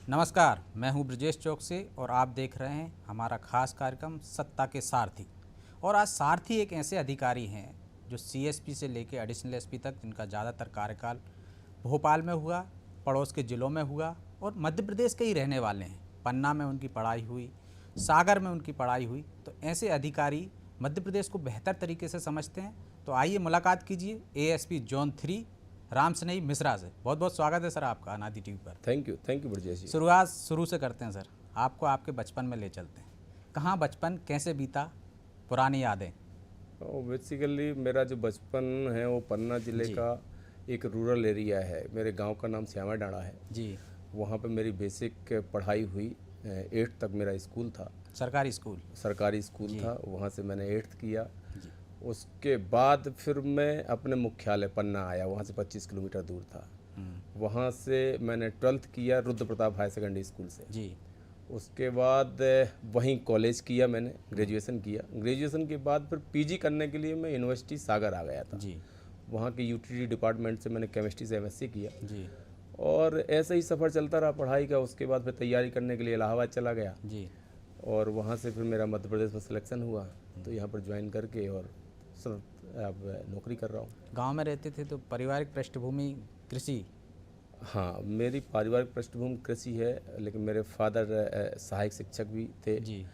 नमस्कार, मैं हूं ब्रजेश चौकसी और आप देख रहे हैं हमारा खास कार्यक्रम सत्ता के सारथी। और आज सारथी एक ऐसे अधिकारी हैं जो सीएसपी से लेकर एडिशनल एसपी तक, जिनका ज़्यादातर कार्यकाल भोपाल में हुआ, पड़ोस के ज़िलों में हुआ और मध्य प्रदेश के ही रहने वाले हैं। पन्ना में उनकी पढ़ाई हुई, सागर में उनकी पढ़ाई हुई, तो ऐसे अधिकारी मध्य प्रदेश को बेहतर तरीके से समझते हैं। तो आइए मुलाकात कीजिए एएसपी जोन 3 राम स्नेही मिश्रा से। बहुत बहुत स्वागत है सर आपका अनादि टीवी पर। थैंक यू ब्रजेश जी। शुरुआत शुरू से करते हैं सर, आपको आपके बचपन में ले चलते हैं। कहाँ बचपन कैसे बीता, पुरानी यादें। बेसिकली मेरा जो बचपन है वो पन्ना ज़िले जी। का एक रूरल एरिया है। मेरे गांव का नाम श्यामा डाँड़ा है जी। वहाँ पे मेरी बेसिक पढ़ाई हुई। 8th तक मेरा स्कूल था, सरकारी स्कूल। सरकारी स्कूल था। वहाँ से मैंने 8th किया। जी। उसके बाद फिर मैं अपने मुख्यालय पन्ना आया, वहाँ से 25 किलोमीटर दूर था। वहाँ से मैंने 12th किया Rudra Pratap higher secondary school से। जी। उसके बाद वहीं कॉलेज किया, मैंने ग्रेजुएशन किया। ग्रेजुएशन के बाद फिर पीजी करने के लिए मैं यूनिवर्सिटी सागर आ गया था। जी। वहाँ के यूटिलिटी डिपार्टमेंट से मैंने केमिस्ट्री से एमएससी किया। जी। और ऐसे ही सफ़र चलता रहा पढ़ाई का। उसके बाद फिर तैयारी करने के लिए इलाहाबाद चला गया जी। और वहाँ से फिर मेरा मध्य प्रदेश में सिलेक्शन हुआ, तो यहाँ पर ज्वाइन करके और सब अब नौकरी कर रहा हूँ। गांव में रहते थे तो पारिवारिक पृष्ठभूमि कृषि। हाँ, मेरी पारिवारिक पृष्ठभूमि कृषि है, लेकिन मेरे फादर सहायक शिक्षक भी थे। जी।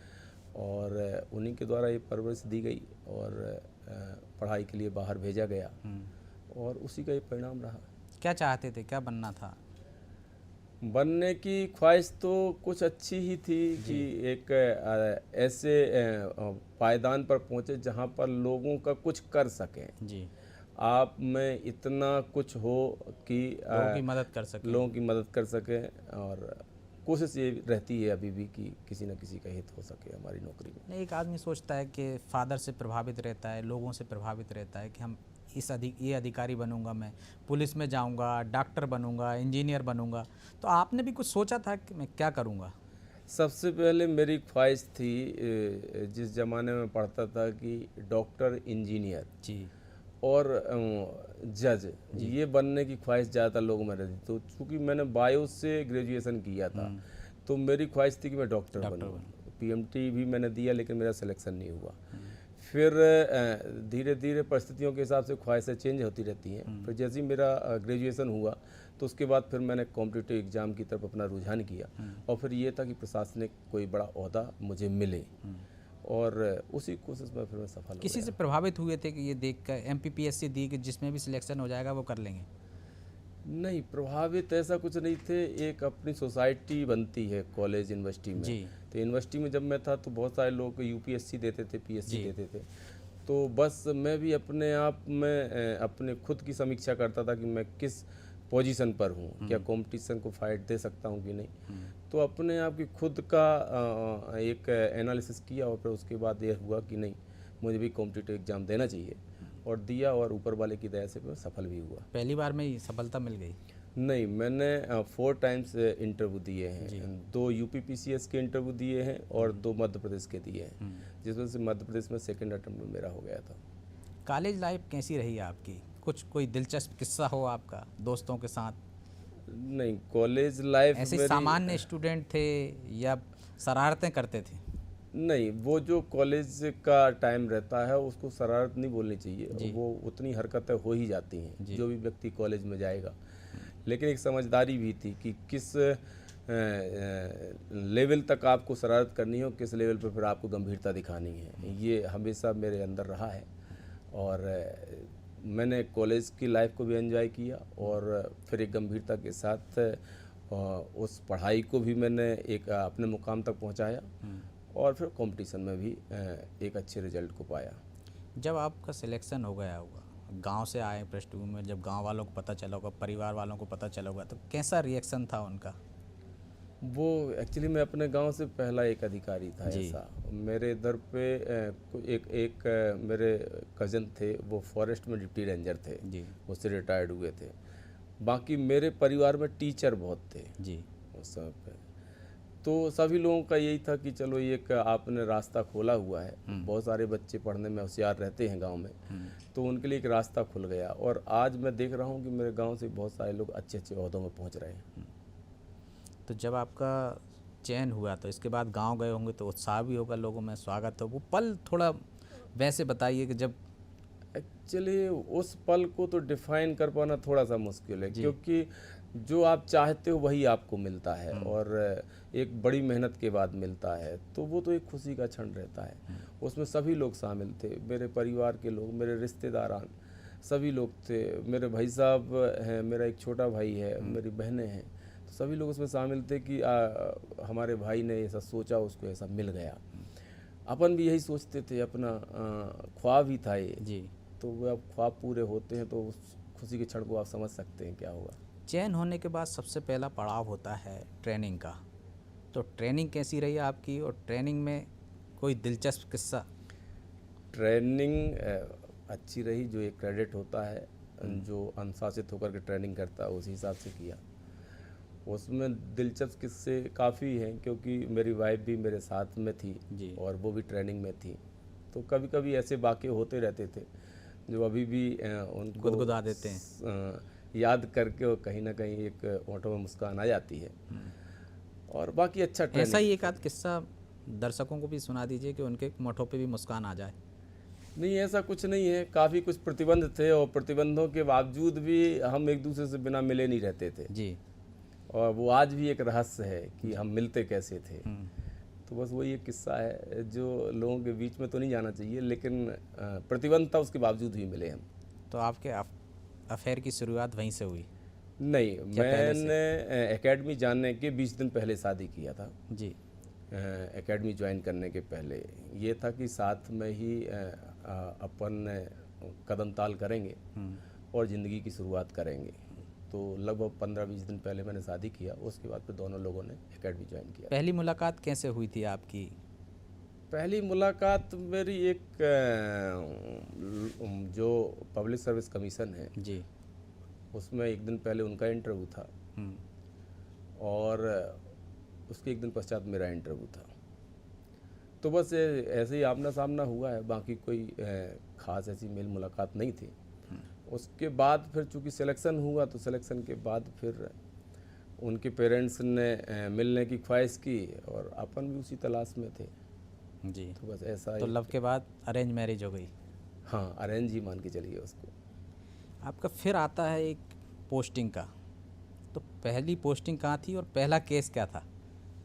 और उन्हीं के द्वारा ये परवरिश दी गई और पढ़ाई के लिए बाहर भेजा गया और उसी का ये परिणाम रहा। क्या चाहते थे, क्या बनना था? बनने की ख्वाहिश तो कुछ अच्छी ही थी कि एक ऐसे पायदान पर पहुँचे जहाँ पर लोगों का कुछ कर सकें। जी। आप में इतना कुछ हो कि लोगों की मदद कर सके। लोगों की मदद कर सकें। और कोशिश ये रहती है अभी भी कि किसी न किसी का हित हो सके हमारी नौकरी में। नहीं, एक आदमी सोचता है कि फादर से प्रभावित रहता है, लोगों से प्रभावित रहता है कि हम ये अधिकारी बनूंगा, मैं पुलिस में जाऊंगा, डॉक्टर बनूंगा, इंजीनियर बनूंगा। तो आपने भी कुछ सोचा था कि मैं क्या करूंगा? सबसे पहले मेरी ख्वाहिश थी, जिस ज़माने में पढ़ता था, कि डॉक्टर, इंजीनियर जी। और जज, ये बनने की ख्वाहिश ज़्यादातर लोगों में रहती। तो चूँकि मैंने बायो से ग्रेजुएशन किया था तो मेरी ख्वाहिश थी कि मैं डॉक्टर बनूँ। पीएमटी भी मैंने दिया लेकिन मेरा सिलेक्शन नहीं हुआ। फिर धीरे धीरे परिस्थितियों के हिसाब से ख्वाहिशें चेंज होती रहती हैं। फिर जैसे ही मेरा ग्रेजुएशन हुआ तो उसके बाद फिर मैंने कॉम्पिटिटिव एग्ज़ाम की तरफ अपना रुझान किया और फिर ये था कि प्रशासनिक कोई बड़ा ओहदा मुझे मिले और उसी कोशिश में फिर मैं सफल हो किसी गया। से प्रभावित हुए थे कि ये देखकर एमपीपीएससी दी कि जिसमें भी सिलेक्शन हो जाएगा वो कर लेंगे? नहीं, प्रभावित ऐसा कुछ नहीं थे। एक अपनी सोसाइटी बनती है कॉलेज यूनिवर्सिटी में। जी। तो यूनिवर्सिटी में जब मैं था तो बहुत सारे लोग यूपीएससी देते थे, पीएससी जी। देते थे। तो बस मैं भी अपने आप में अपने खुद की समीक्षा करता था कि मैं किस पोजीशन पर हूँ, क्या कंपटीशन को फाइट दे सकता हूँ कि नहीं। तो अपने आप की खुद का एक एनालिसिस किया और फिर उसके बाद ये हुआ कि नहीं, मुझे भी कॉम्पिटिटिव एग्ज़ाम देना चाहिए और दिया और ऊपर वाले की दया से मैं सफल भी हुआ। पहली बार में ही सफलता मिल गई? नहीं, मैंने 4 टाइम्स इंटरव्यू दिए हैं। 2 यूपीपीसीएस के इंटरव्यू दिए हैं और 2 मध्य प्रदेश के दिए हैं, जिसमें से मध्य प्रदेश में सेकंड अटेम्प्ट में मेरा हो गया था। कॉलेज लाइफ कैसी रही आपकी? कुछ कोई दिलचस्प किस्सा हो आपका दोस्तों के साथ? नहीं, कॉलेज लाइफ ऐसे मेरी सामान्य स्टूडेंट थे या शरारतें करते थे? नहीं, वो जो कॉलेज का टाइम रहता है उसको शरारत नहीं बोलनी चाहिए। वो उतनी हरकतें हो ही जाती हैं जो भी व्यक्ति कॉलेज में जाएगा। लेकिन एक समझदारी भी थी कि किस लेवल तक आपको शरारत करनी हो, किस लेवल पर फिर आपको गंभीरता दिखानी है। ये हमेशा मेरे अंदर रहा है और मैंने कॉलेज की लाइफ को भी एंजॉय किया और फिर एक गंभीरता के साथ उस पढ़ाई को भी मैंने एक अपने मुकाम तक पहुंचाया और फिर कंपटीशन में भी एक अच्छे रिजल्ट को पाया। जब आपका सिलेक्शन हो गया होगा, गांव से आए पृष्ठभूमि में, जब गांव वालों को पता चला होगा, परिवार वालों को पता चला होगा, तो कैसा रिएक्शन था उनका? वो एक्चुअली मैं अपने गांव से पहला एक अधिकारी था। ऐसा मेरे इधर पे मेरे कज़न थे, वो फॉरेस्ट में डिप्टी रेंजर थे जी। उससे रिटायर्ड हुए थे। बाकी मेरे परिवार में टीचर बहुत थे जी। उस समय पे। तो सभी लोगों का यही था कि चलो ये आपने रास्ता खोला हुआ है। बहुत सारे बच्चे पढ़ने में होशियार रहते हैं गांव में, तो उनके लिए एक रास्ता खुल गया और आज मैं देख रहा हूं कि मेरे गांव से बहुत सारे लोग अच्छे अच्छे ओहदों में पहुंच रहे हैं। तो जब आपका चयन हुआ तो इसके बाद गांव गए होंगे तो उत्साह भी होगा लोगों में, स्वागत हो, वो पल थोड़ा वैसे बताइए कि जब। एक्चुअली उस पल को तो डिफाइन कर पाना थोड़ा सा मुश्किल है, जी। क्योंकि जो आप चाहते हो वही आपको मिलता है और एक बड़ी मेहनत के बाद मिलता है, तो वो तो एक खुशी का क्षण रहता है। उसमें सभी लोग शामिल थे, मेरे परिवार के लोग, मेरे रिश्तेदारान, सभी लोग थे। मेरे भाई साहब हैं, मेरा एक छोटा भाई है, मेरी बहनें हैं, तो सभी लोग उसमें शामिल थे कि हमारे भाई ने ऐसा सोचा, उसको ऐसा मिल गया। अपन भी यही सोचते थे, अपना ख्वाब ही था ये। जी। तो वो अब ख्वाब पूरे होते हैं तो उस खुशी के क्षण को आप समझ सकते हैं क्या होगा। चयन होने के बाद सबसे पहला पड़ाव होता है ट्रेनिंग का, तो ट्रेनिंग कैसी रही आपकी, और ट्रेनिंग में कोई दिलचस्प किस्सा? ट्रेनिंग अच्छी रही। जो एक क्रेडिट होता है, जो अनुशासित होकर के ट्रेनिंग करता है उसी हिसाब से किया। उसमें दिलचस्प किस्से काफ़ी हैं, क्योंकि मेरी वाइफ भी मेरे साथ में थी जी। और वो भी ट्रेनिंग में थी, तो कभी कभी ऐसे वाक़े होते रहते थे जो अभी भी उनको गुदगुदा देते हैं। याद करके और कहीं ना कहीं एक होठों में मुस्कान आ जाती है। और बाकी अच्छा ऐसा ट्रेनिंग। ही एक आध किस्सा दर्शकों को भी सुना दीजिए कि उनके मोठों पे भी मुस्कान आ जाए। नहीं, ऐसा कुछ नहीं है। काफ़ी कुछ प्रतिबंध थे और प्रतिबंधों के बावजूद भी हम एक दूसरे से बिना मिले नहीं रहते थे, जी। और वो आज भी एक रहस्य है कि हम मिलते कैसे थे। तो बस वही एक किस्सा है जो लोगों के बीच में तो नहीं जाना चाहिए, लेकिन प्रतिबंध था उसके बावजूद भी मिले हम। तो आपके अफेयर की शुरुआत वहीं से हुई? नहीं, क्या पहले से? मैंने एकेडमी जानने के 20 दिन पहले शादी किया था। जी। एकेडमी ज्वाइन करने के पहले ये था कि साथ में ही अपन कदम ताल करेंगे और ज़िंदगी की शुरुआत करेंगे। तो लगभग 15-20 दिन पहले मैंने शादी किया, उसके बाद फिर दोनों लोगों ने एकेडमी ज्वाइन किया। पहली मुलाकात कैसे हुई थी आपकी? पहली मुलाकात मेरी एक जो पब्लिक सर्विस कमीशन है जी। उसमें एक दिन पहले उनका इंटरव्यू था और उसके एक दिन पश्चात मेरा इंटरव्यू था। तो बस ऐसे ही आमना सामना हुआ है, बाकी कोई ख़ास ऐसी मेल मुलाकात नहीं थी। उसके बाद फिर चूँकि सिलेक्शन हुआ, तो सिलेक्शन के बाद फिर उनके पेरेंट्स ने मिलने की ख्वाहिश की और अपन भी उसी तलाश में थे। जी। तो बस ऐसा तो लव के बाद अरेंज मैरिज हो गई? हाँ, अरेंज ही मान के चलिए उसको। आपका फिर आता है एक पोस्टिंग का, तो पहली पोस्टिंग कहाँ थी और पहला केस क्या था?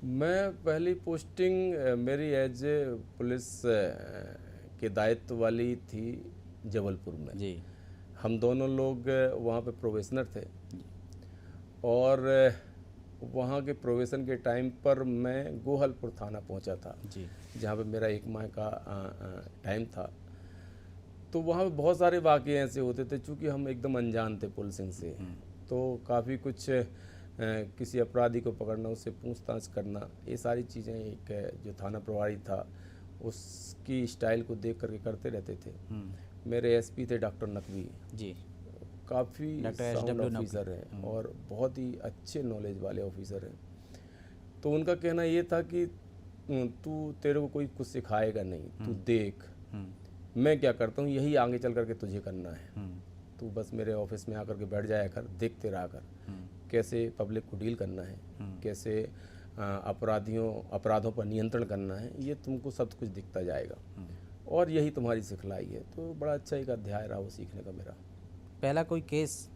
मैं पहली पोस्टिंग मेरी एज ए पुलिस के दायित्व वाली थी जबलपुर में। जी। हम दोनों लोग वहाँ पे प्रोबेशनर थे और वहाँ के प्रोबेशन के टाइम पर मैं गोहलपुर थाना पहुँचा था, जी। जहाँ पे मेरा 1 माह का टाइम था। तो वहाँ पे बहुत सारे वाक़े ऐसे होते थे, चूँकि हम एकदम अनजान थे पुलिसिंग से, तो काफ़ी कुछ किसी अपराधी को पकड़ना, उससे पूछताछ करना, ये सारी चीज़ें एक जो थाना प्रभारी था उसकी स्टाइल को देख करके करते रहते थे। मेरे एसपी थे डॉक्टर नकवी जी। काफ़ी डॉक्टर साउंड SW ऑफिसर हैं और बहुत ही अच्छे नॉलेज वाले ऑफिसर हैं। तो उनका कहना ये था कि तेरे को कोई कुछ सिखाएगा नहीं, तू देख मैं क्या करता हूँ, यही आगे चल करके तुझे करना है। तू बस मेरे ऑफिस में आकर के बैठ जाया कर, देखते रहा कर कैसे पब्लिक को डील करना है, कैसे अपराधों पर नियंत्रण करना है, ये तुमको सब कुछ दिखता जाएगा और यही तुम्हारी सिखलाई है। तो बड़ा अच्छा एक अध्याय रहा वो सीखने का मेरा। पहला कोई केस?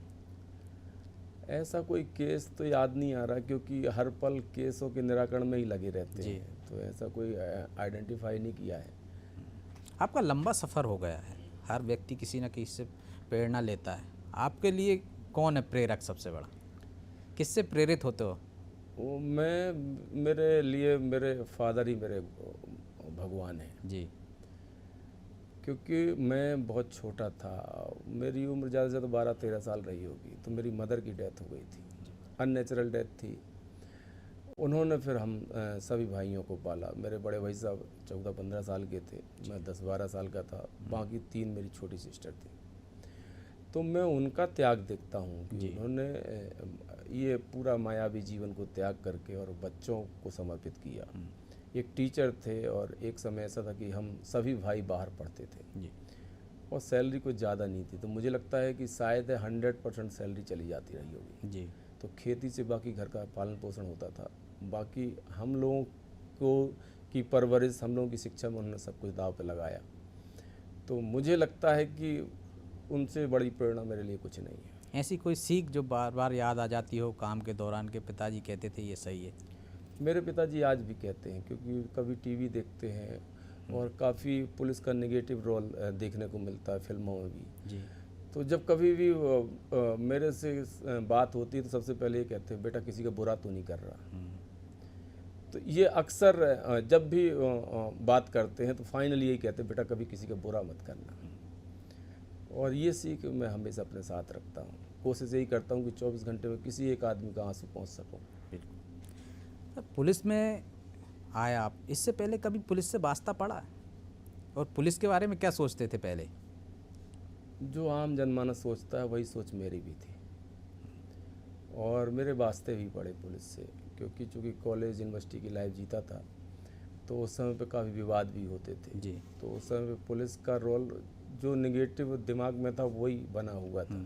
ऐसा कोई केस तो याद नहीं आ रहा, क्योंकि हर पल केसों के निराकरण में ही लगे रहते हैं, तो ऐसा कोई आइडेंटिफाई नहीं किया है। आपका लंबा सफ़र हो गया है, हर व्यक्ति किसी न किसी से प्रेरणा लेता है। आपके लिए कौन है प्रेरक सबसे बड़ा? किससे प्रेरित होते हो? वो मेरे लिए मेरे फादर ही मेरे भगवान हैं। जी। क्योंकि मैं बहुत छोटा था, मेरी उम्र ज़्यादा से ज़्यादा 12-13 साल रही होगी, तो मेरी मदर की डेथ हो गई थी, अननेचुरल डेथ थी। उन्होंने फिर हम सभी भाइयों को पाला। मेरे बड़े भाई साहब 14-15 साल के थे, मैं 10-12 साल का था, बाकी 3 मेरी छोटी सिस्टर थी। तो मैं उनका त्याग देखता हूँ कि उन्होंने ये पूरा मायावी जीवन को त्याग करके और बच्चों को समर्पित किया। एक टीचर थे और एक समय ऐसा था कि हम सभी भाई बाहर पढ़ते थे जी। और सैलरी कुछ ज़्यादा नहीं थी, तो मुझे लगता है कि शायद 100% सैलरी चली जाती रही होगी। जी। तो खेती से बाकी घर का पालन पोषण होता था। बाकी हम लोगों को की परवरिश, हम लोगों की शिक्षा में उन्होंने सब कुछ दाव पे लगाया। तो मुझे लगता है कि उनसे बड़ी प्रेरणा मेरे लिए कुछ नहीं है। ऐसी कोई सीख जो बार बार याद आ जाती हो काम के दौरान के पिताजी कहते थे ये सही है? मेरे पिताजी आज भी कहते हैं, क्योंकि कभी टीवी देखते हैं और काफ़ी पुलिस का नेगेटिव रोल देखने को मिलता है फिल्मों में भी। जी। तो जब कभी भी मेरे से बात होती है तो सबसे पहले ये कहते हैं, बेटा किसी का बुरा तो नहीं कर रहा। तो ये अक्सर जब भी बात करते हैं तो फाइनली यही कहते हैं, बेटा कभी किसी का बुरा मत करना। और ये सीख मैं हमेशा अपने साथ रखता हूँ। कोशिश यही करता हूँ कि 24 घंटे में किसी एक आदमी का आंसू पहुँच सकूँ। बिल्कुल। पुलिस में आए आप, इससे पहले कभी पुलिस से वास्ता पड़ा? और पुलिस के बारे में क्या सोचते थे पहले? जो आम जनमानस सोचता है वही सोच मेरी भी थी, और मेरे वास्ते भी पड़े पुलिस से, क्योंकि चूँकि कॉलेज यूनिवर्सिटी की लाइफ जीता था तो उस समय पे काफ़ी विवाद भी होते थे जी। तो उस समय पे पुलिस का रोल जो नेगेटिव दिमाग में था वही बना हुआ था।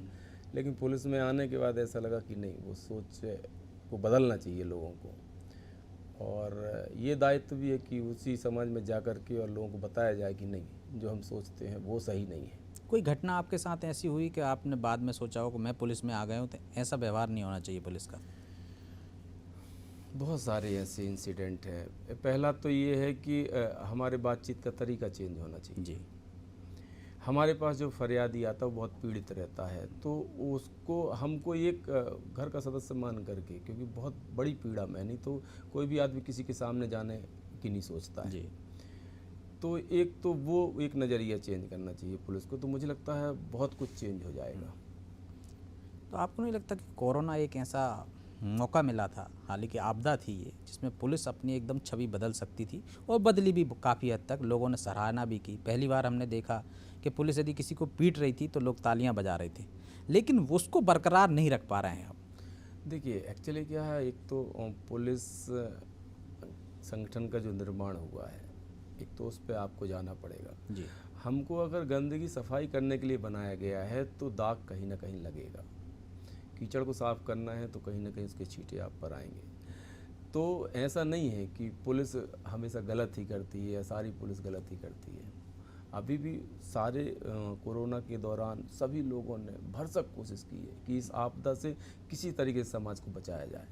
लेकिन पुलिस में आने के बाद ऐसा लगा कि नहीं, वो सोच को बदलना चाहिए लोगों को, और ये दायित्व भी है कि उसी समाज में जा कर के और लोगों को बताया जाए कि नहीं, जो हम सोचते हैं वो सही नहीं है। कोई घटना आपके साथ ऐसी हुई कि आपने बाद में सोचा हो कि मैं पुलिस में आ गया हूँ तो ऐसा व्यवहार नहीं होना चाहिए पुलिस का? बहुत सारे ऐसे इंसिडेंट हैं। पहला तो ये है कि हमारे बातचीत का तरीका चेंज होना चाहिए। जी। हमारे पास जो फरियादी आता है वो बहुत पीड़ित रहता है, तो उसको हमको एक घर का सदस्य मान करके, क्योंकि बहुत बड़ी पीड़ा में, नहीं तो कोई भी आदमी किसी के सामने जाने की नहीं सोचता है। जी। तो एक तो वो एक नज़रिया चेंज करना चाहिए पुलिस को, तो मुझे लगता है बहुत कुछ चेंज हो जाएगा। तो आपको नहीं लगता कि कोरोना एक ऐसा मौका मिला था, हालांकि आपदा थी ये, जिसमें पुलिस अपनी एकदम छवि बदल सकती थी और बदली भी काफ़ी हद तक? लोगों ने सराहना भी की। पहली बार हमने देखा कि पुलिस यदि किसी को पीट रही थी तो लोग तालियां बजा रहे थे, लेकिन वो उसको बरकरार नहीं रख पा रहे हैं अब। देखिए एक्चुअली क्या है, एक तो पुलिस संगठन का जो निर्माण हुआ है, एक तो उस पर आपको जाना पड़ेगा। जी। हमको अगर गंदगी सफाई करने के लिए बनाया गया है तो दाग कहीं ना कहीं लगेगा। कीचड़ को साफ करना है तो कहीं ना कहीं उसके छींटे आप पर आएंगे। तो ऐसा नहीं है कि पुलिस हमेशा गलत ही करती है या सारी पुलिस गलत ही करती है। अभी भी सारे कोरोना के दौरान सभी लोगों ने भरसक कोशिश की है कि इस आपदा से किसी तरीके से समाज को बचाया जाए।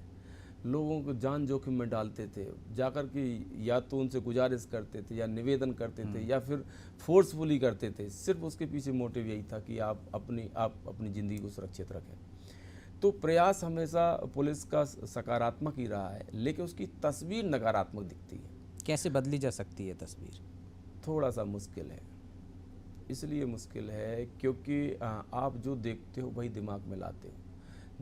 लोगों को जान जोखिम में डालते थे, जाकर के या तो उनसे गुजारिश करते थे या निवेदन करते थे या फिर फोर्सफुली करते थे। सिर्फ उसके पीछे मोटिव यही था कि आप अपनी ज़िंदगी को सुरक्षित रखें। तो प्रयास हमेशा पुलिस का सकारात्मक ही रहा है, लेकिन उसकी तस्वीर नकारात्मक दिखती है। कैसे बदली जा सकती है तस्वीर? थोड़ा सा मुश्किल है। इसलिए मुश्किल है क्योंकि आप जो देखते हो वही दिमाग में लाते हो।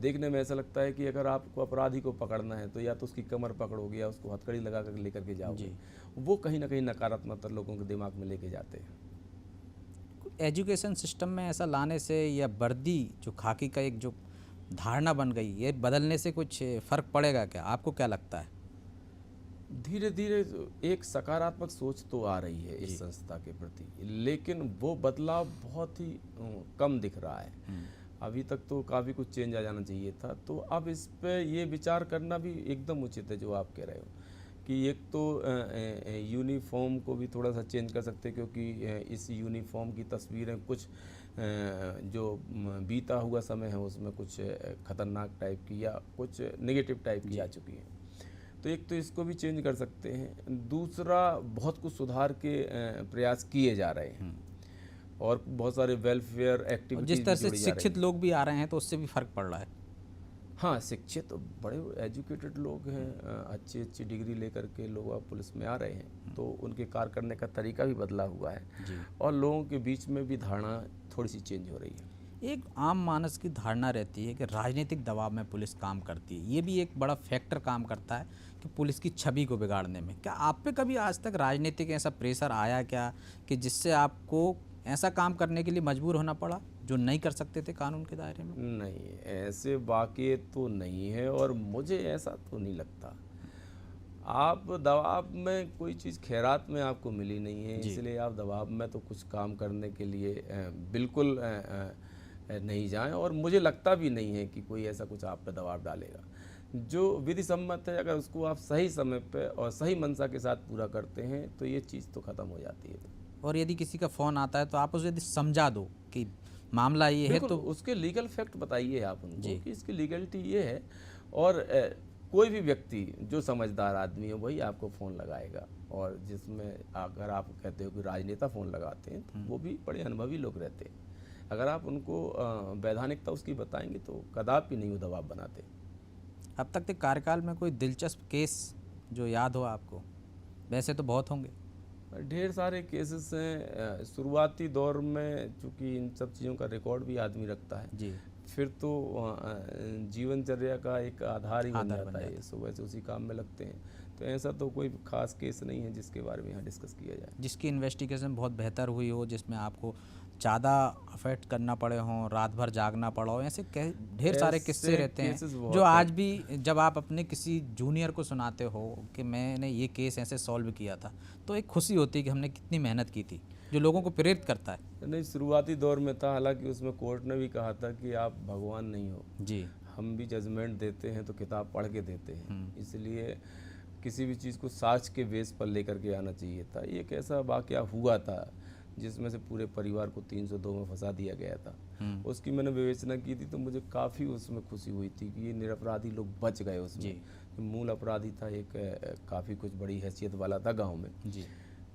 देखने में ऐसा लगता है कि अगर आपको अपराधी को पकड़ना है तो या तो उसकी कमर पकड़ोगे या उसको हथकड़ी लगा कर लेकर के जाओगे। वो कहीं ना कहीं नकारात्मकता लोगों के दिमाग में लेके जाते हैं। एजुकेशन सिस्टम में ऐसा लाने से या वर्दी जो खाकी का एक जो धारणा बन गई, ये बदलने से कुछ फ़र्क पड़ेगा क्या? आपको क्या लगता है? धीरे धीरे एक सकारात्मक सोच तो आ रही है इस संस्था के प्रति, लेकिन वो बदलाव बहुत ही कम दिख रहा है। अभी तक तो काफ़ी कुछ चेंज आ जाना चाहिए था। तो अब इस पे ये विचार करना भी एकदम उचित है जो आप कह रहे हो कि एक तो यूनिफॉर्म को भी थोड़ा सा चेंज कर सकते हैं, क्योंकि इस यूनिफॉर्म की तस्वीरें कुछ जो बीता हुआ समय है उसमें कुछ खतरनाक टाइप की या कुछ नेगेटिव टाइप की आ चुकी हैं। तो एक तो इसको भी चेंज कर सकते हैं। दूसरा, बहुत कुछ सुधार के प्रयास किए जा रहे हैं और बहुत सारे वेलफेयर एक्टिविटीज जिस तरह से शिक्षित लोग भी आ रहे हैं तो उससे भी फ़र्क पड़ रहा है। हाँ, शिक्षित तो बड़े एजुकेटेड लोग हैं, अच्छी अच्छी डिग्री लेकर के लोग अब पुलिस में आ रहे हैं, तो उनके कार्य करने का तरीका भी बदला हुआ है और लोगों के बीच में भी धारणा थोड़ी सी चेंज हो रही है। एक आम मानस की धारणा रहती है कि राजनीतिक दबाव में पुलिस काम करती है। ये भी एक बड़ा फैक्टर काम करता है कि पुलिस की छवि को बिगाड़ने में। क्या आप पे कभी आज तक राजनीतिक ऐसा प्रेशर आया क्या कि जिससे आपको ऐसा काम करने के लिए मजबूर होना पड़ा जो नहीं कर सकते थे कानून के दायरे में? नहीं, ऐसे वाक़ये तो नहीं है और मुझे ऐसा तो नहीं लगता। आप दबाव में कोई चीज़ खैरात में आपको मिली नहीं है, इसलिए आप दबाव में तो कुछ काम करने के लिए बिल्कुल नहीं जाएं, और मुझे लगता भी नहीं है कि कोई ऐसा कुछ आप पे दबाव डालेगा। जो विधि सम्मत है, अगर उसको आप सही समय पे और सही मंशा के साथ पूरा करते हैं तो ये चीज़ तो ख़त्म हो जाती है। और यदि किसी का फ़ोन आता है तो आप उसे यदि समझा दो कि मामला ये है, बिल्कुल, तो उसके लीगल फैक्ट बताइए आप उनको जी। कि इसकी लीगलिटी ये है। और कोई भी व्यक्ति जो समझदार आदमी है वही आपको फ़ोन लगाएगा। और जिसमें अगर आप कहते हो कि राजनेता फ़ोन लगाते हैं तो वो भी बड़े अनुभवी लोग रहते हैं। अगर आप उनको वैधानिकता उसकी बताएंगे तो कदापि नहीं वो दबाव बनाते। अब तक के कार्यकाल में कोई दिलचस्प केस जो याद हो आपको? वैसे तो बहुत होंगे। ढेर सारे केसेस हैं। शुरुआती दौर में चूँकि इन सब चीज़ों का रिकॉर्ड भी आदमी रखता है, जी। फिर तो जीवनचर्या का एक आधार ही बन आधार बन जाता है। जाता सुबह से उसी काम में लगते हैं, तो ऐसा तो कोई खास केस नहीं है जिसके बारे में यहाँ डिस्कस किया जाए। जिसकी इन्वेस्टिगेशन बहुत बेहतर हुई हो, जिसमें आपको ज़्यादा अफेक्ट करना पड़े हों, रात भर जागना पड़ा हो, ऐसे ढेर सारे किस्से ऐसे रहते केसेस हैं बहुत जो हैं। आज भी जब आप अपने किसी जूनियर को सुनाते हो कि मैंने ये केस ऐसे सॉल्व किया था, तो एक खुशी होती है कि हमने कितनी मेहनत की थी, जो लोगों को प्रेरित करता है। नहीं, शुरुआती दौर में था, हालांकि उसमें कोर्ट ने भी कहा था कि आप भगवान नहीं हो, जी। हम भी जजमेंट देते हैं तो किताब पढ़ के देते हैं, इसलिए किसी भी चीज़ को साक्ष्य के बेस पर लेकर के आना चाहिए था। ये एक ऐसा वाकया हुआ था जिसमें से पूरे परिवार को 302 में फंसा दिया गया था। उसकी मैंने विवेचना की थी तो मुझे काफ़ी उसमें खुशी हुई थी कि ये निरपराधी लोग बच गए उसमें। मूल अपराधी था एक काफ़ी कुछ बड़ी हैसियत वाला था गांव में जी।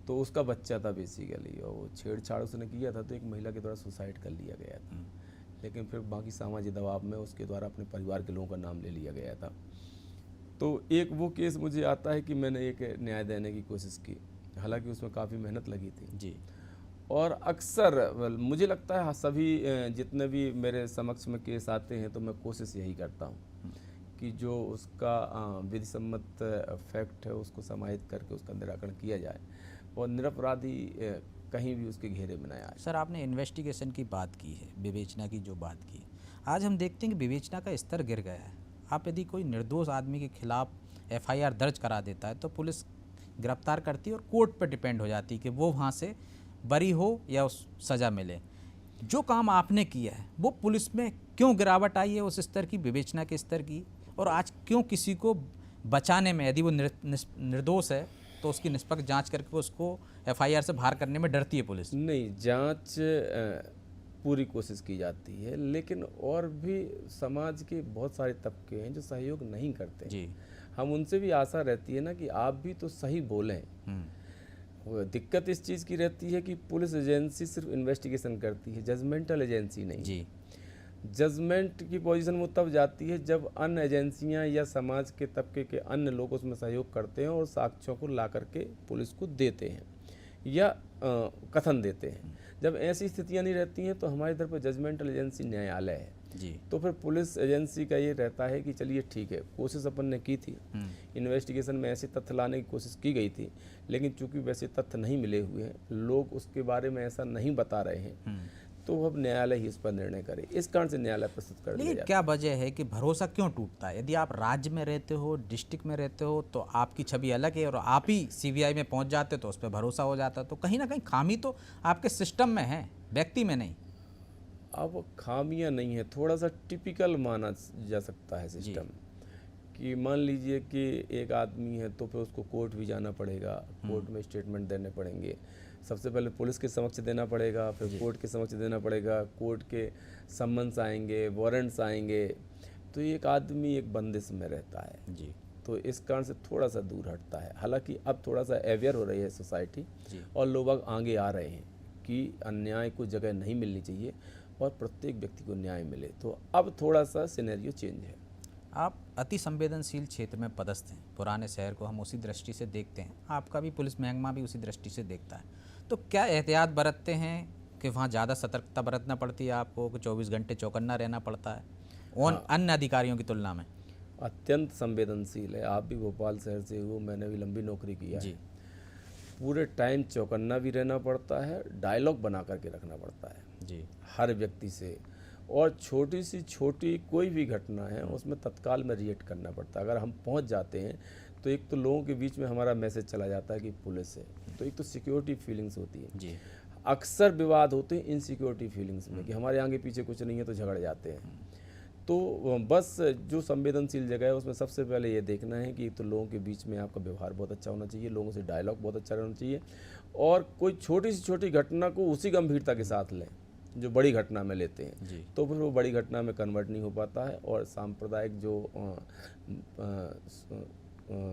तो उसका बच्चा था बेसिकली, और वो छेड़छाड़ उसने किया था तो एक महिला के द्वारा सुसाइड कर लिया गया था। लेकिन फिर बाकी सामाजिक दबाव में उसके द्वारा अपने परिवार के लोगों का नाम ले लिया गया था। तो एक वो केस मुझे आता है कि मैंने एक न्याय देने की कोशिश की, हालांकि उसमें काफ़ी मेहनत लगी थी। जी। और अक्सर मुझे लगता है सभी जितने भी मेरे समक्ष में केस आते हैं तो मैं कोशिश यही करता हूँ कि जो उसका विधि सम्मत फैक्ट है उसको समाहित करके उसका निराकरण किया जाए और निरपराधी कहीं भी उसके घेरे में न आए। सर, आपने इन्वेस्टिगेशन की बात की है, विवेचना की जो बात की, आज हम देखते हैं कि विवेचना का स्तर गिर गया है। आप यदि कोई निर्दोष आदमी के खिलाफ एफआईआर दर्ज करा देता है तो पुलिस गिरफ्तार करती है और कोर्ट पर डिपेंड हो जाती है कि वो वहाँ से बरी हो या उस सज़ा मिले। जो काम आपने किया है वो पुलिस में क्यों गिरावट आई है उस स्तर की, विवेचना के स्तर की, और आज क्यों किसी को बचाने में, यदि वो निर्दोष है तो उसकी निष्पक्ष जांच करके उसको एफआईआर से बाहर करने में डरती है पुलिस? नहीं, जांच पूरी कोशिश की जाती है, लेकिन और भी समाज के बहुत सारे तबके हैं जो सहयोग नहीं करते। जी। हम उनसे भी आशा रहती है ना कि आप भी तो सही बोलें। दिक्कत इस चीज़ की रहती है कि पुलिस एजेंसी सिर्फ इन्वेस्टिगेशन करती है, जजमेंटल एजेंसी नहीं। जी। जजमेंट की पोजीशन वो तब जाती है जब अन्य एजेंसियां या समाज के तबके के अन्य लोग उसमें सहयोग करते हैं और साक्ष्यों को ला करके पुलिस को देते हैं या कथन देते हैं। जब ऐसी स्थितियां नहीं रहती हैं तो हमारी तरफ जजमेंटल एजेंसी न्यायालय है। जी। तो फिर पुलिस एजेंसी का ये रहता है कि चलिए ठीक है, कोशिश अपन ने की थी, इन्वेस्टिगेशन में ऐसे तथ्य लाने की कोशिश की गई थी, लेकिन चूंकि वैसे तथ्य नहीं मिले हुए हैं, लोग उसके बारे में ऐसा नहीं बता रहे हैं, तो अब न्यायालय ही इस पर निर्णय करे। इस कारण से न्यायालय प्रस्तुत कर दिया लेकिन जाता है। क्या वजह है कि भरोसा क्यों टूटता है? यदि आप राज्य में रहते हो, डिस्ट्रिक्ट में रहते हो, तो आपकी छवि अलग है, और आप ही सीबीआई में पहुंच जाते तो उस पर भरोसा हो जाता। तो कहीं ना कहीं खामी तो आपके सिस्टम में है, व्यक्ति में नहीं। अब खामियां नहीं है, थोड़ा सा टिपिकल माना जा सकता है सिस्टम कि मान लीजिए कि एक आदमी है तो फिर उसको कोर्ट भी जाना पड़ेगा, कोर्ट में स्टेटमेंट देने पड़ेंगे, सबसे पहले पुलिस के समक्ष देना पड़ेगा, फिर कोर्ट के समक्ष देना पड़ेगा, कोर्ट के सम्मन्स आएंगे, वारंट्स आएंगे, तो एक आदमी एक बंदिश में रहता है। जी। तो इस कारण से थोड़ा सा दूर हटता है। हालांकि अब थोड़ा सा अवेयर हो रही है सोसाइटी और लोग आगे आ रहे हैं कि अन्याय को जगह नहीं मिलनी चाहिए और प्रत्येक व्यक्ति को न्याय मिले, तो अब थोड़ा सा सिनेरियो चेंज है। आप अति संवेदनशील क्षेत्र में पदस्थ हैं, पुराने शहर को हम उसी दृष्टि से देखते हैं, आपका भी पुलिस महकमा भी उसी दृष्टि से देखता है, तो क्या एहतियात बरतते हैं कि वहाँ ज़्यादा सतर्कता बरतना पड़ती है आपको, कि 24 घंटे चौकन्ना रहना पड़ता है अन्य अधिकारियों की तुलना में? अत्यंत संवेदनशील है। आप भी भोपाल शहर से हो, मैंने भी लंबी नौकरी किया है। पूरे टाइम चौकन्ना भी रहना पड़ता है, डायलॉग बना करके रखना पड़ता है जी, हर व्यक्ति से, और छोटी सी छोटी कोई भी घटना है उसमें तत्काल में रिएक्ट करना पड़ता है। अगर हम पहुंच जाते हैं तो एक तो लोगों के बीच में हमारा मैसेज चला जाता है कि पुलिस है, तो एक तो सिक्योरिटी फीलिंग्स होती है जी। अक्सर विवाद होते हैं इनसिक्योरिटी फीलिंग्स में कि हमारे आगे पीछे कुछ नहीं है तो झगड़ जाते हैं। तो बस जो संवेदनशील जगह है उसमें सबसे पहले ये देखना है कि तो लोगों के बीच में आपका व्यवहार बहुत अच्छा होना चाहिए, लोगों से डायलॉग बहुत अच्छा रहना चाहिए, और कोई छोटी से छोटी घटना को उसी गंभीरता के साथ लें जो बड़ी घटना में लेते हैं जी। तो फिर वो बड़ी घटना में कन्वर्ट नहीं हो पाता है, और सांप्रदायिक जो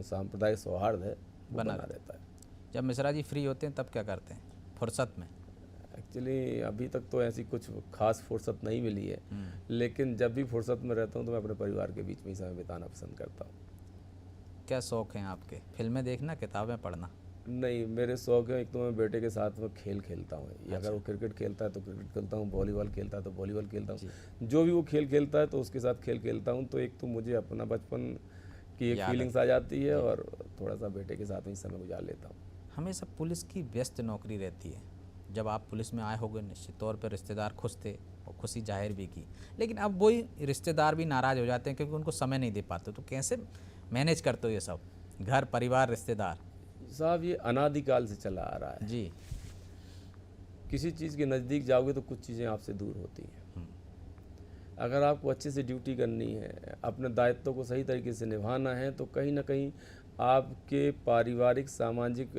सांप्रदायिक सौहार्द है वो बना रहता है। जब मिश्रा जी फ्री होते हैं तब क्या करते हैं फुर्सत में? एक्चुअली अभी तक तो ऐसी कुछ खास फुर्सत नहीं मिली है, लेकिन जब भी फुर्सत में रहता हूँ तो मैं अपने परिवार के बीच में ही समय बिताना पसंद करता हूँ। क्या शौक हैं आपके? फिल्में देखना, किताबें पढ़ना? नहीं, मेरे शौक है, एक तो मैं बेटे के साथ में खेल खेलता हूँ, अगर वो क्रिकेट खेलता है तो क्रिकेट खेलता हूँ, वॉलीबॉल खेलता है तो वॉलीबॉल खेलता हूँ, जो भी वो खेल खेलता है तो उसके साथ खेल खेलता हूँ। तो एक तो मुझे अपना बचपन की एक फीलिंग्स आ जाती है और थोड़ा सा बेटे के साथ में समय गुजार लेता हूँ। हमेशा पुलिस की व्यस्त नौकरी रहती है। जब आप पुलिस में आए होंगे निश्चित तौर पर रिश्तेदार खुश थे और खुशी जाहिर भी की, लेकिन अब वही रिश्तेदार भी नाराज़ हो जाते हैं क्योंकि उनको समय नहीं दे पाते। तो कैसे मैनेज करते हो ये सब, घर परिवार रिश्तेदार? साहब ये अनादिकाल से चला आ रहा है जी। किसी चीज़ के नज़दीक जाओगे तो कुछ चीज़ें आपसे दूर होती हैं। अगर आपको अच्छे से ड्यूटी करनी है, अपने दायित्व को सही तरीके से निभाना है, तो कहीं ना कहीं आपके पारिवारिक सामाजिक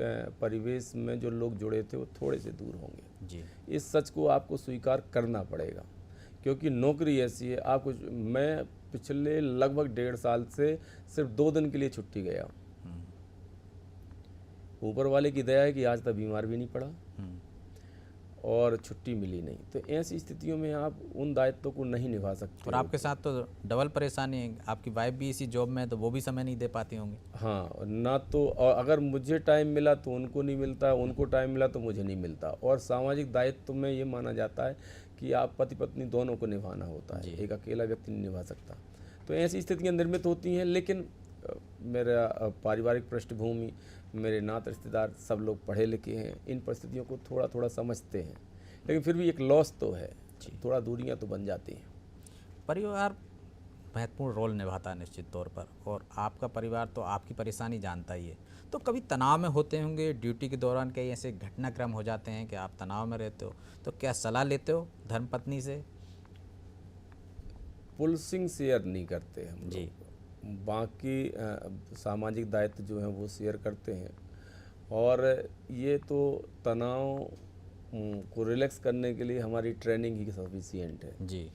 परिवेश में जो लोग जुड़े थे वो थोड़े से दूर होंगे जी। इस सच को आपको स्वीकार करना पड़ेगा, क्योंकि नौकरी ऐसी है। आपको मैं पिछले लगभग 1.5 साल से सिर्फ 2 दिन के लिए छुट्टी गया हूँ। ऊपर वाले की दया है कि आज तक बीमार भी नहीं पड़ा और छुट्टी मिली नहीं। तो ऐसी स्थितियों में आप उन दायित्वों को नहीं निभा सकते। और आपके साथ तो डबल परेशानी है, आपकी वाइफ भी इसी जॉब में है तो वो भी समय नहीं दे पाती होंगी। हाँ, ना तो और अगर मुझे टाइम मिला तो उनको नहीं मिलता, उनको टाइम मिला तो मुझे नहीं मिलता। और सामाजिक दायित्व में ये माना जाता है कि आप पति पत्नी दोनों को निभाना होता है, एक अकेला व्यक्ति नहीं निभा सकता। तो ऐसी स्थितियाँ निर्मित होती हैं, लेकिन मेरा पारिवारिक पृष्ठभूमि, मेरे नात रिश्तेदार सब लोग पढ़े लिखे हैं, इन परिस्थितियों को थोड़ा थोड़ा समझते हैं, लेकिन फिर भी एक लॉस तो है, थोड़ा दूरियां तो बन जाती हैं। परिवार महत्वपूर्ण रोल निभाता है निश्चित तौर पर, और आपका परिवार तो आपकी परेशानी जानता ही है। तो कभी तनाव में होते होंगे ड्यूटी के दौरान, कई ऐसे घटनाक्रम हो जाते हैं कि आप तनाव में रहते हो, तो क्या सलाह लेते हो धर्मपत्नी से? पुलिसिंग शेयर नहीं करते हम जी। लोग, बाकी सामाजिक दायित्व जो हैं वो शेयर करते हैं। और ये तो तनाव को रिलैक्स करने के लिए हमारी ट्रेनिंग ही सफिशिएंट है। जी।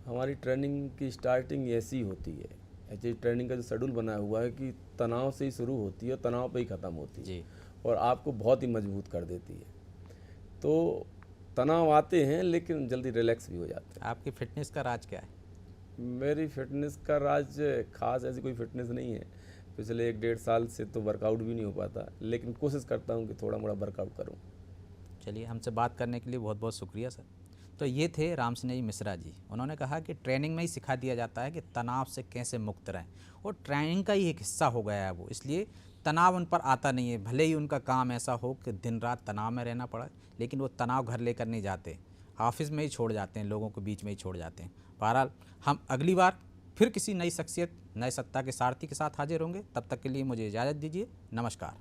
हमारी ट्रेनिंग की स्टार्टिंग ऐसी होती है, ऐसे ट्रेनिंग का जो शेड्यूल बनाया हुआ है कि तनाव से ही शुरू होती है और तनाव पे ही ख़त्म होती है जी। और आपको बहुत ही मजबूत कर देती है। तो तनाव आते हैं लेकिन जल्दी रिलैक्स भी हो जाते हैं। आपकी फिटनेस का राज क्या है? मेरी फिटनेस का राज खास ऐसी कोई फिटनेस नहीं है। पिछले 1.5 साल से तो वर्कआउट भी नहीं हो पाता, लेकिन कोशिश करता हूँ कि थोड़ा मोड़ा वर्कआउट करूँ। चलिए, हमसे बात करने के लिए बहुत बहुत शुक्रिया सर। तो ये थे राम स्नेही मिश्रा जी। उन्होंने कहा कि ट्रेनिंग में ही सिखा दिया जाता है कि तनाव से कैसे मुक्त रहें, और ट्रेनिंग का ही एक हिस्सा हो गया है वो, इसलिए तनाव उन पर आता नहीं है। भले ही उनका काम ऐसा हो कि दिन रात तनाव में रहना पड़ा, लेकिन वो तनाव घर लेकर नहीं जाते, ऑफिस में ही छोड़ जाते हैं, लोगों के बीच में ही छोड़ जाते हैं। बहरहाल, हम अगली बार फिर किसी नई शख्सियत, नए सत्ता के सारथी के साथ हाजिर होंगे। तब तक के लिए मुझे इजाज़त दीजिए। नमस्कार।